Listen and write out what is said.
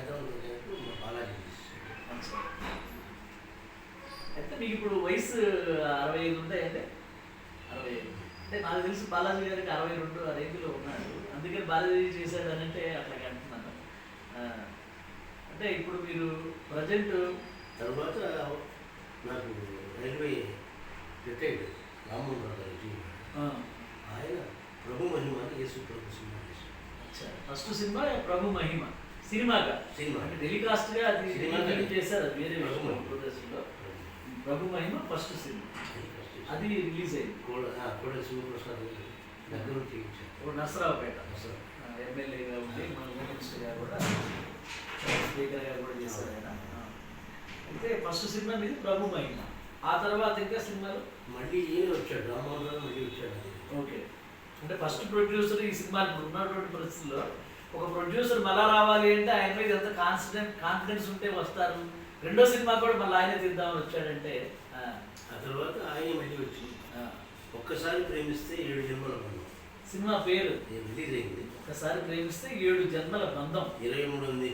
చేద్దాం అనుకున్నట్టు మా బాలాజీ తీసేసాడు. అవును సార్. అయితే మీకు ఇప్పుడు వయసు 65 ఉంటాయండి? 65. అంటే నాకు తెలిసి బాలాజీ గారికి 62 ఆ రేంజ్లో ఉన్నాడు. అందుకని బాలాజీ చేశాడు అని అంటే అట్లాగే అంటున్నాను. ఆ, అంటే ఇప్పుడు మీరు ప్రజెంట్ తర్వాత నాకు రైల్వే రిటైర్డ్ రామ్మోహన్ రావు గారు జీవి ఆయన ప్రభు మహిమ అని యేసు ప్రభు సినిమా చేశారు. ఫస్ట్ సినిమా ప్రభు మహిమ సినిమాగా సినిమా అంటే టెలికాస్ట్గా అది సినిమాగా రిలీజ్ చేశారు. అది వేరే ప్రభు మహిమ. ప్రదేశంలో ప్రభు మహిమ ఫస్ట్ సినిమా అది రిలీజ్ అయింది. కూడా శివప్రసాద్ గారు దగ్గర నుంచి చేయించారు. ఇప్పుడు నర్సరావుపేట అసలు ఎమ్మెల్యేగా ఉండి మన హోమ్ మినిస్టర్గా కూడా స్పీకర్గా కూడా చేశారు ఆయన. అయితే ఫస్ట్ సినిమా మీద ప్రభు మహిమ. ఆ తర్వాత ఇంకా సినిమాలు మళ్ళీ ఈయన వచ్చాడు, రామ్మోహన్ రావు మళ్ళీ వచ్చాడు. అది ఓకే. అంటే ఫస్ట్ ప్రొడ్యూసర్ ఈ సినిమా ఉన్నటువంటి పరిస్థితుల్లో ఒక ప్రొడ్యూసర్ మళ్ళా రావాలి అంటే ఆయన మీద ఎంత కాన్ఫిడెన్స్ ఉంటే వస్తారు. రెండో సినిమా కూడా మళ్ళీ ఆయనే తీద్దామని వచ్చాడంటే ఆ తర్వాత ఆయన మళ్ళీ వచ్చి ఒక్కసారి ప్రేమిస్తే 7 జన్మల బంధం సినిమా పేరు రిలీజ్ అయింది. ఒకసారి ప్రేమిస్తే 7 జన్మల బంధం. 23 మంది